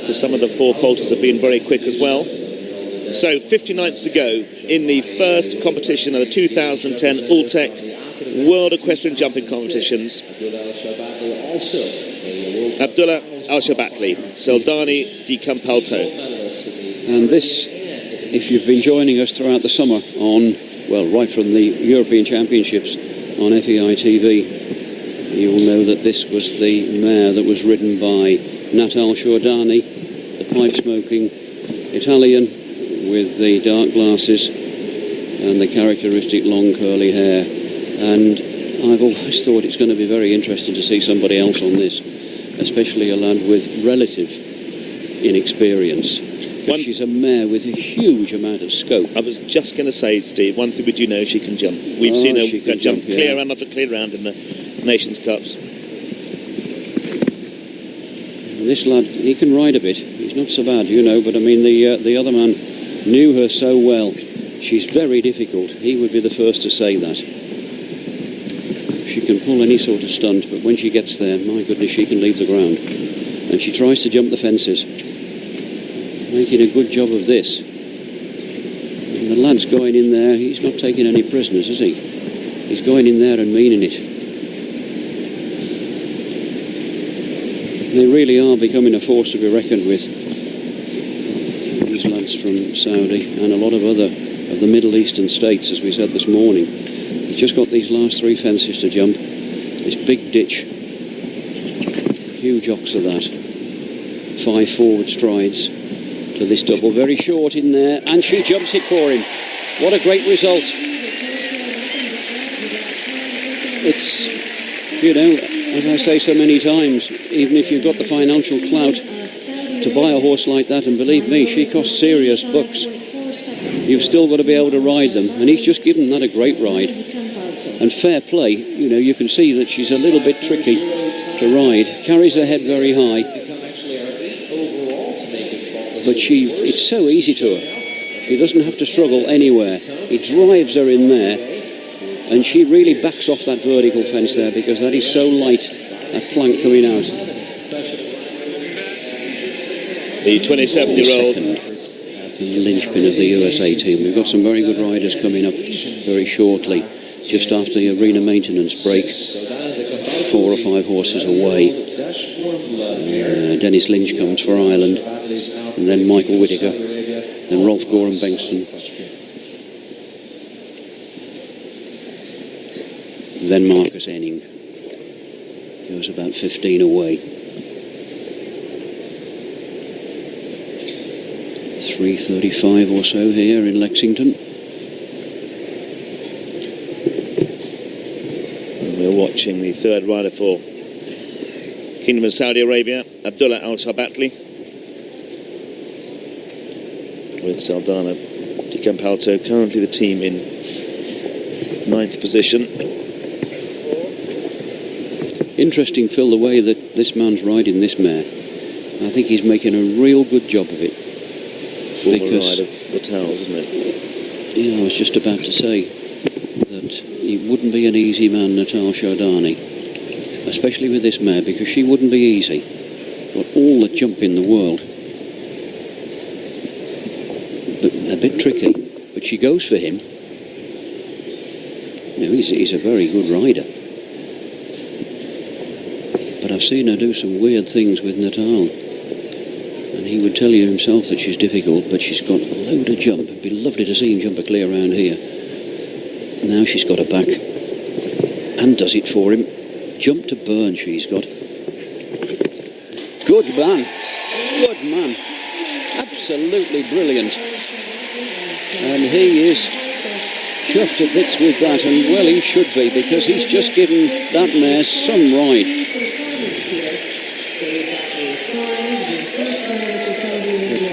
because some of the 4-faulters have been very quick as well. So 59th to go in the first competition of the 2010 Alltech World Equestrian Jumping Competitions. Abdullah Alsharbatly, Saldani di Campalto. And this, if you've been joining us throughout the summer on, well, right from the European Championships on FEI TV, you will know that this was the mare that was ridden by Natal Shordani, the pipe-smoking Italian with the dark glasses and the characteristic long curly hair. And I've always thought it's going to be very interesting to see somebody else on this, especially a lad with relative inexperience. She's a mare with a huge amount of scope. I was just going to say, Steve, one thing we do know, she can jump. We've seen her jump clear round after clear round in the Nations Cups. This lad, he can ride a bit. He's not so bad, you know, but I mean, the other man knew her so well. She's very difficult. He would be the first to say that. She can pull any sort of stunt, but when she gets there, my goodness, she can leave the ground. And she tries to jump the fences, making a good job of this. And the lad's going in there. He's not taking any prisoners, is he? He's going in there and meaning it. They really are becoming a force to be reckoned with. These lads from Saudi and a lot of other of the Middle Eastern states, as we said this morning. He's just got these last 3 fences to jump. This big ditch. Huge ox of that. 5 forward strides to this double. Very short in there, and she jumps it for him. What a great result. It's, you know, as I say so many times, even if you've got the financial clout to buy a horse like that, and believe me, she costs serious bucks, you've still got to be able to ride them. And he's just given that a great ride. And fair play, you know, you can see that she's a little bit tricky to ride. Carries her head very high. But it's so easy to her. She doesn't have to struggle anywhere. He drives her in there, and she really backs off that vertical fence there, because that is so light, that plank coming out. The 27-year-old linchpin of the USA team. We've got some very good riders coming up very shortly, just after the arena maintenance break. 4 or 5 horses away. Dennis Lynch comes for Ireland, and then Michael Whittaker, then Rolf Goran Bengtsson, then Marcus Enning. He was about 15 away. 3:35 or so here in Lexington. And we're watching the third rider for Kingdom of Saudi Arabia, Abdullah Alsharbatly, with Saldana di Campalto, currently the team in 9th position. Interesting, Phil, the way that this man's riding this mare. I think he's making a real good job of it. Former ride of Natal's, isn't it? Yeah, I was just about to say that he wouldn't be an easy man, Natal Shordani, especially with this mare, because she wouldn't be easy. Got all the jump in the world. But a bit tricky, but she goes for him. You know, he's a very good rider. But I've seen her do some weird things with Natal. And he would tell you himself that she's difficult, but she's got a load of jump. It'd be lovely to see him jump a clear round here. Now she's got her back. And does it for him. Jump to burn she's got. Good man. Good man. Absolutely brilliant. And he is chuffed to bits with that, and well, he should be, because he's just given that mare some ride.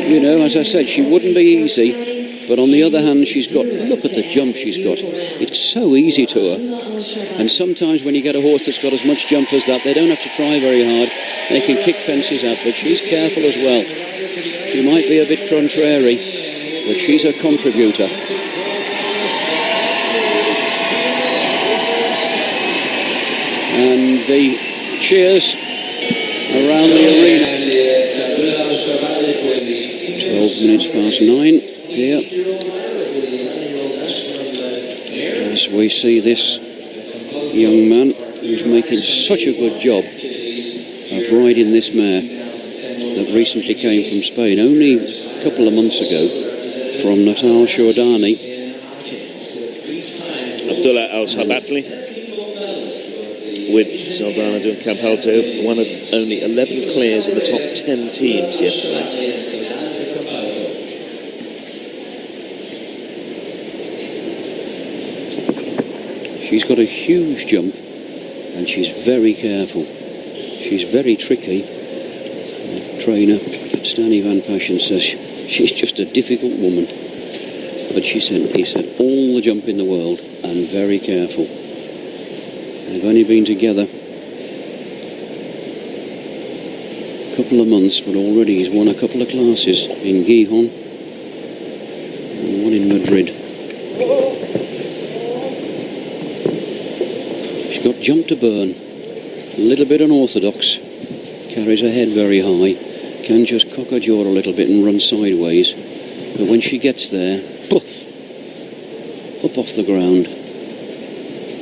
You know, as I said, she wouldn't be easy, but on the other hand, she's got, look at the jump she's got. It's so easy to her. And sometimes when you get a horse that's got as much jump as that, they don't have to try very hard. They can kick fences out, but she's careful as well. She might be a bit contrary, but she's a contributor. And the cheers around the arena. 12 minutes past 9 here. As we see this young man who's making such a good job of riding this mare that recently came from Spain only a couple of months ago from Natal Shordani. Abdullah Alsharbatly with Saldana doing Campalto, one of only 11 clears in the top 10 teams yesterday. She's got a huge jump and she's very careful. She's very tricky. The trainer, Stanley Van Passion, says she's just a difficult woman. But he said all the jump in the world and very careful. They've only been together a couple of months, but already he's won a couple of classes in Gijón and one in Madrid. She's got jump to burn, a little bit unorthodox, carries her head very high, can just cock her jaw a little bit and run sideways, but when she gets there, poof, up off the ground.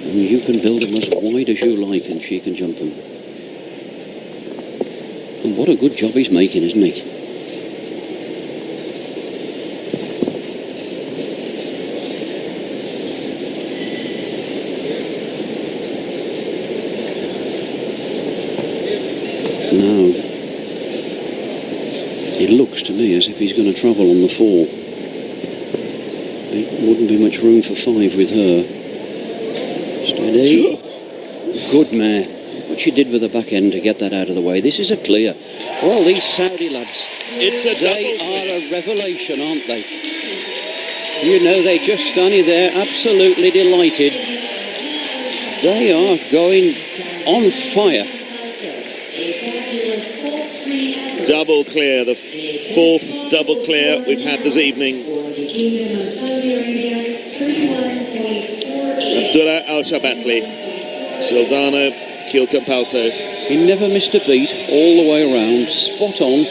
And you can build them as wide as you like and she can jump them. And what a good job he's making, isn't he? Now, it looks to me as if he's going to travel on the 4. There wouldn't be much room for 5 with her. Steady. Good mare. What she did with the back end to get that out of the way. This is a clear. Well, these Saudi lads, they are a revelation, aren't they? You know, they're just standing there absolutely delighted. They are going on fire. Double clear, the 4th double clear we've had this evening. Abdullah Alsharbatly, Saldana, Campalto. He never missed a beat all the way around, spot on.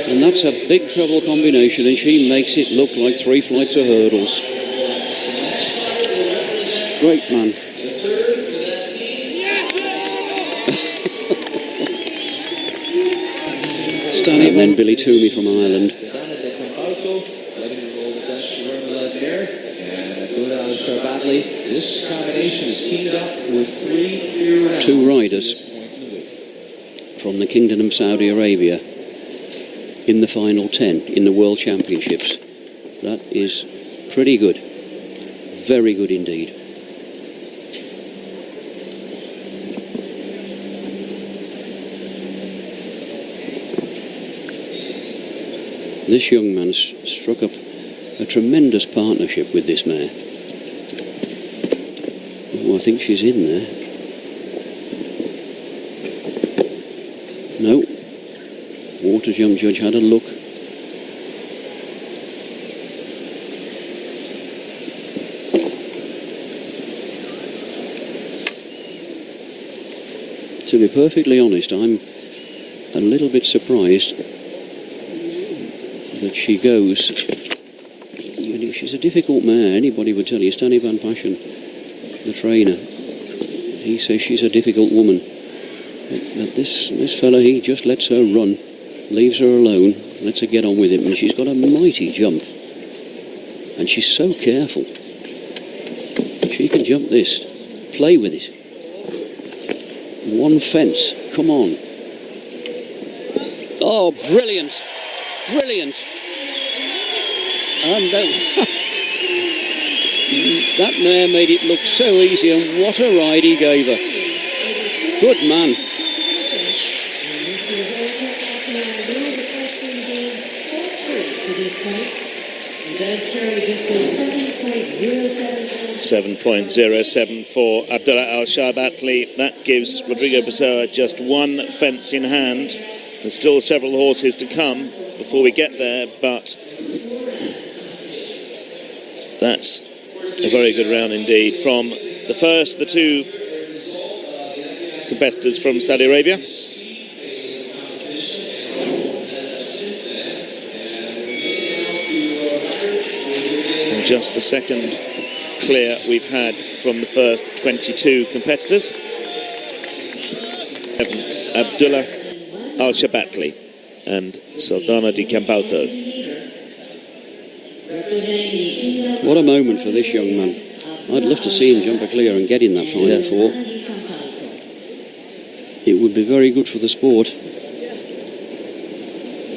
And that's a big treble combination, and she makes it look like 3 flights of hurdles. Great man. And then Billy Toomey from Ireland. This combination is teamed up with 3 2 riders from the Kingdom of Saudi Arabia in the final 10 in the World Championships. That is pretty good. Very good indeed. This young man struck up a tremendous partnership with this mare. Oh, I think she's in there. No. Water jump judge had a look. To be perfectly honest, I'm a little bit surprised that she goes. You know, she's a difficult mare. Anybody would tell you. Stanley Van Passion, the trainer, he says she's a difficult woman. But this fella, he just lets her run, leaves her alone, lets her get on with him, and she's got a mighty jump. And she's so careful. She can jump this. Play with it. One fence. Come on. Oh, brilliant. Brilliant. And that mare made it look so easy, and what a ride he gave her. Good man. .074 Abdullah Alsharbatly. That gives Rodrigo Pessoa just 1 fence in hand. There's still several horses to come before we get there, but that's a very good round indeed from the first of the 2 competitors from Saudi Arabia. And just the second clear we've had from the first 22 competitors. Abdullah Alsharbatly and Saldana di Campalto. What a moment for this young man. I'd love to see him jump a clear and get in that Final Four. It would be very good for the sport.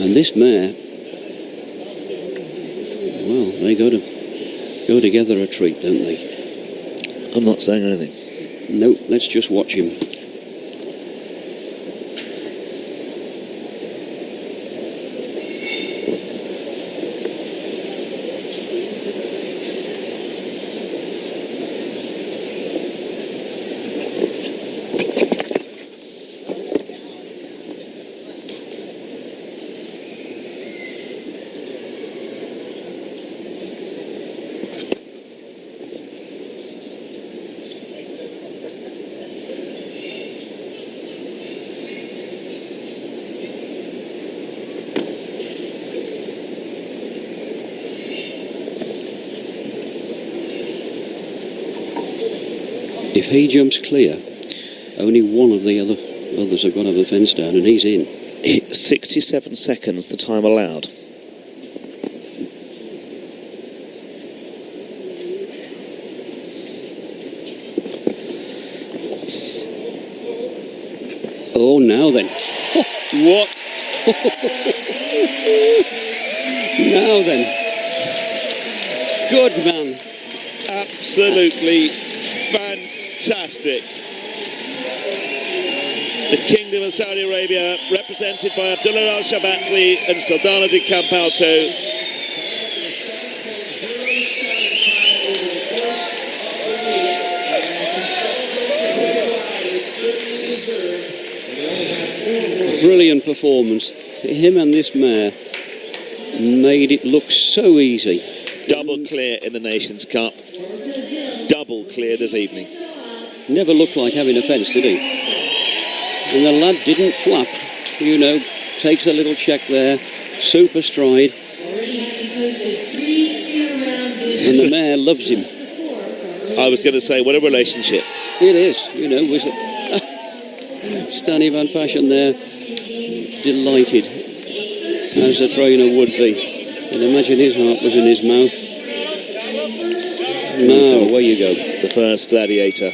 And this mare, well, they go together a treat, don't they? I'm not saying anything. No, let's just watch him. If he jumps clear, only one of the others have got to have the fence down, and he's in. 67 seconds, the time allowed. Oh, now then. What? Now then. Good man. Absolutely fantastic. The Kingdom of Saudi Arabia, represented by Abdullah Alsharbatly and Saldana di Campalto. Brilliant performance. Him and this mare made it look so easy. Double clear in the Nations Cup. Double clear this evening. Never looked like having a fence, did he? And the lad didn't flap, you know, takes a little check there, super stride. And the mare loves him. I was going to say, what a relationship. It is, you know, was it? Stanley Van Passion there, delighted, as a trainer would be. And imagine his heart was in his mouth. Now, away you go. The first gladiator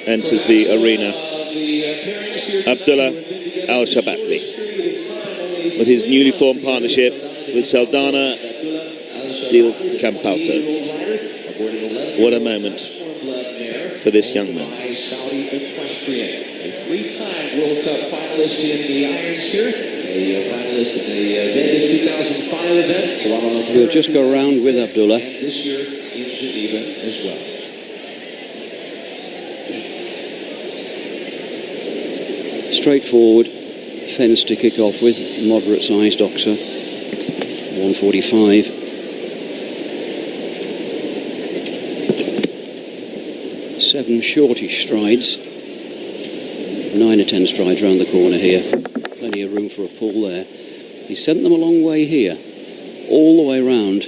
enters the arena. Abdullah Alsharbatly, with his newly formed partnership with Saldana di Campalto. What a moment for this young man. A three-time World Cup finalist in the Iron Spirit, a finalist in the Vegas 2005 event. We'll just go round with Abdullah. This year in Geneva as well. Straightforward fence to kick off with, moderate-sized oxer, 145. 7 shortish strides, 9 or 10 strides round the corner here. Plenty of room for a pull there. He sent them a long way here, all the way round.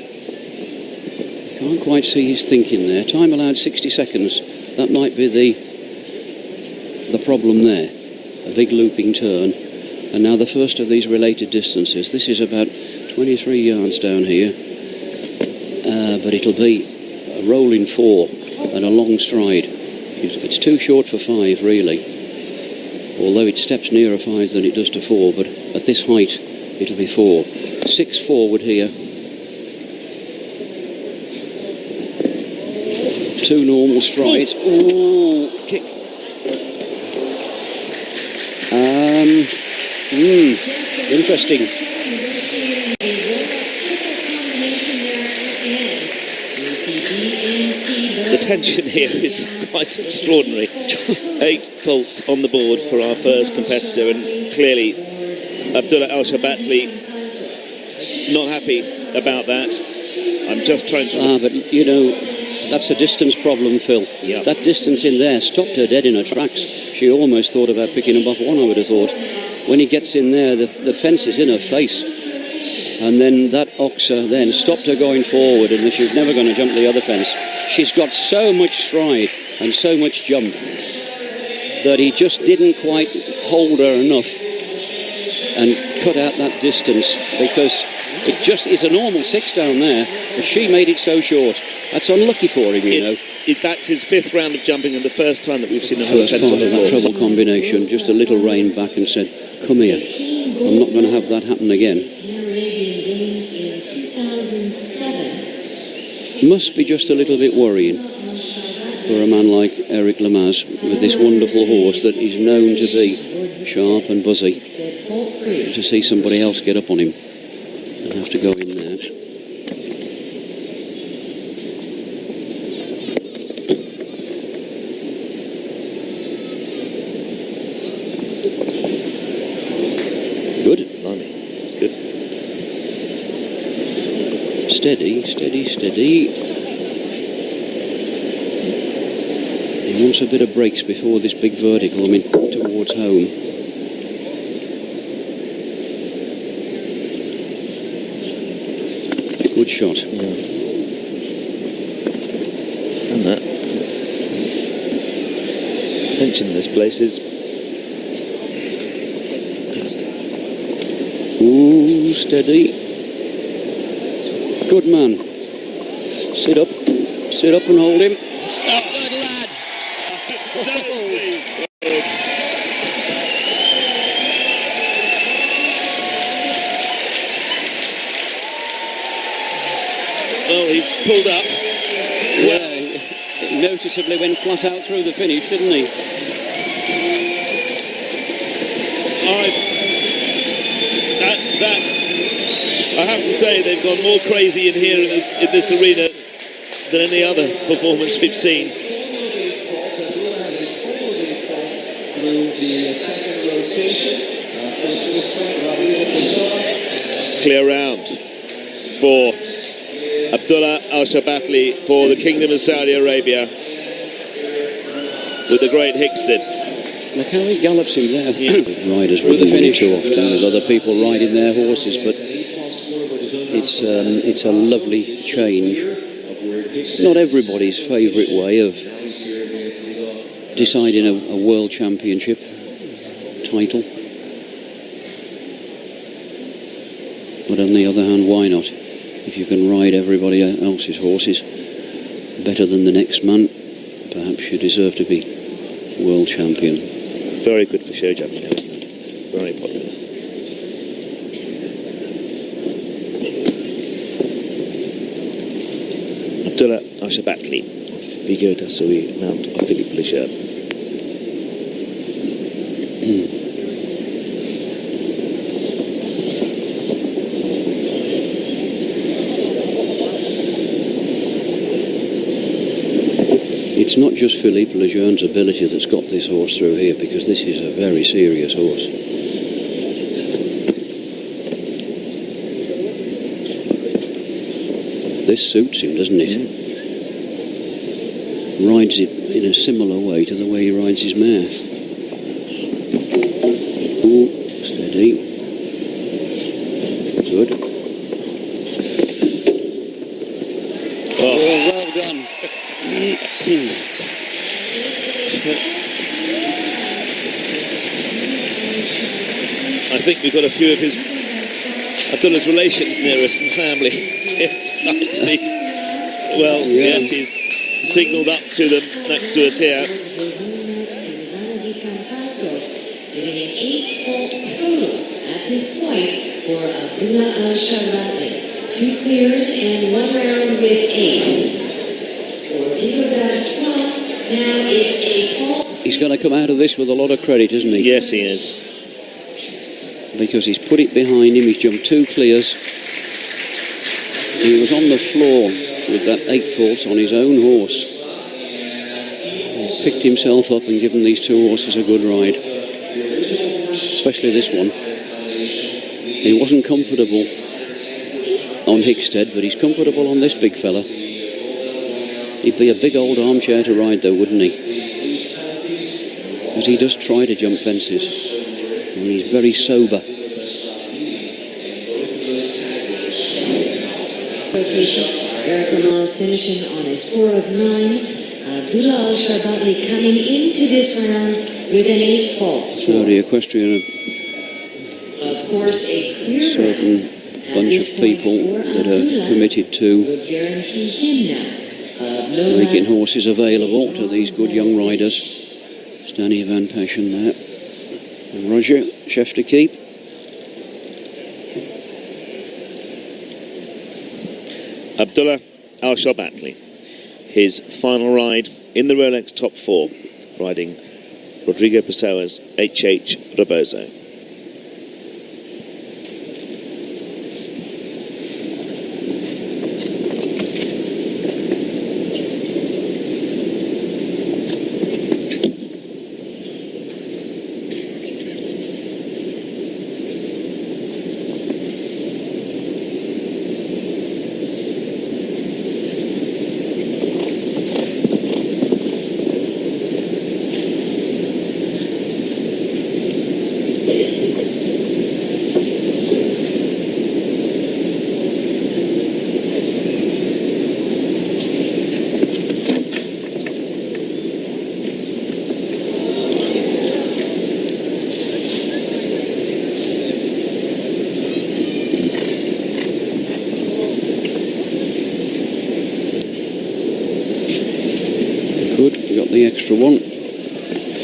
Can't quite see his thinking there. Time allowed 60 seconds. That might be the problem there. A big looping turn. And now the first of these related distances. This is about 23 yards down here. But it'll be a rolling 4 and a long stride. It's too short for 5, really. Although it steps nearer 5 than it does to 4, but at this height, it'll be 4. 6 forward here. 2 normal strides. Ooh, kick. Interesting. The tension here is quite extraordinary. 8 faults on the board for our first competitor, and clearly Abdullah Alsharbatly not happy about that. I'm just trying to... but you know, that's a distance problem, Phil. Yeah. That distance in there stopped her dead in her tracks. She almost thought about picking him off one, I would have thought. When he gets in there, the fence is in her face. And then that oxer then stopped her going forward, and she was never going to jump the other fence. She's got so much stride and so much jump that he just didn't quite hold her enough and cut out that distance, because it just is a normal 6 down there, but she made it so short. That's unlucky for him, you know. That's his 5th round of jumping, and the first time that we've seen a first part of that treble combination, just a little rein back and said, come here, I'm not going to have that happen again. Must be just a little bit worrying for a man like Eric Lamaze with this wonderful horse that is known to be sharp and buzzy, to see somebody else get up on him and have to go in there. Good. Blimey. It's good. Steady, steady, steady. He wants a bit of brakes before this big vertical, I mean, towards home. Good shot. Yeah. And that tension in this place is fantastic. Ooh, steady. Good man. Sit up and hold him. Oh, good lad. Well, he's pulled up. Yeah, he noticeably went flat out through the finish, didn't he? I have to say they've gone more crazy in here in this arena than any other performance we've seen. Clear round for Abdullah Alsharbatly for the Kingdom of Saudi Arabia with the great Hickstead. Look how he gallops him there. Yeah. Riders wouldn't do too often with other people riding their horses, but it's a lovely change. Not everybody's favourite way of deciding a world championship title, but on the other hand, why not? If you can ride everybody else's horses better than the next man, perhaps you deserve to be world champion. Very good for show jumping, isn't it? Very popular. Abdullah Alsharbatly, Vigo Dassoui, mount of Philippe Leger. It's not just Philippe Lejeun's ability that's got this horse through here, because this is a very serious horse. This suits him, doesn't it? Rides it in a similar way to the way he rides his mare. Ooh, steady. Good. Oh, well done. I think we've got a few of Abdullah's relations near us and family here tonight, Steve. Well, yeah. yes, he's signalled up to them next to us here. Giving an 8-fault total at this point for Abdullah Alsharbatly. 2 clears and 1 round with 8. For Vigo Dassoui, now it's a fault. He's going to come out of this with a lot of credit, isn't he? Yes, he is. Because he's put it behind him, he's jumped 2 clears. He was on the floor with that 8 faults on his own horse. He picked himself up and given these 2 horses a good ride. Especially this one. He wasn't comfortable on Hickstead, but he's comfortable on this big fella. He'd be a big old armchair to ride though, wouldn't he? Because he does try to jump fences. And he's very sober. Erkanaz finishing on a score of 9. Abdullah Alsharbatly coming into this round with an 8 fault score. So the equestrian, Of course, a clear certain round at bunch this of people point for that are Abdullah committed to would guarantee him now of no making less horses available to these good young riders. Stanley Van Passion there. And Roger, chef de keep. Abdullah Alsharbatly, his final ride in the Rolex Top 4, riding Rodrigo Pessoa's HH Rebozo. Good, we got the extra one.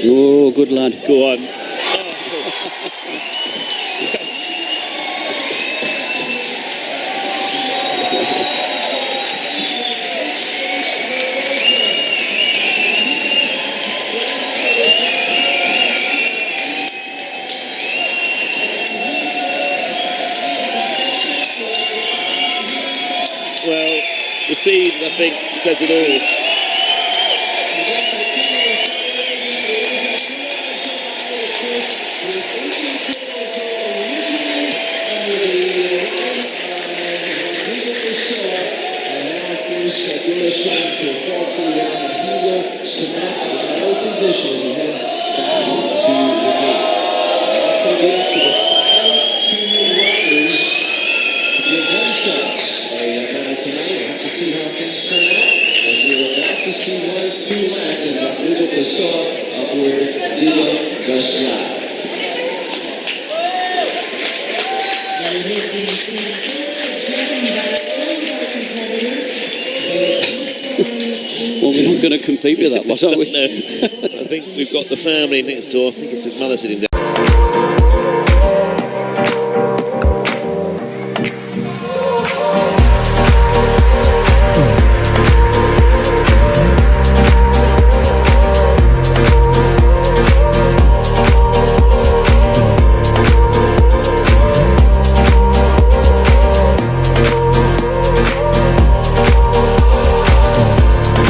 Oh, good lad. Go on. Well, the scene, I think, says it all. Well, we're not going to compete with that, was are we? No, I think we've got the family next door. I think it's his mother sitting down.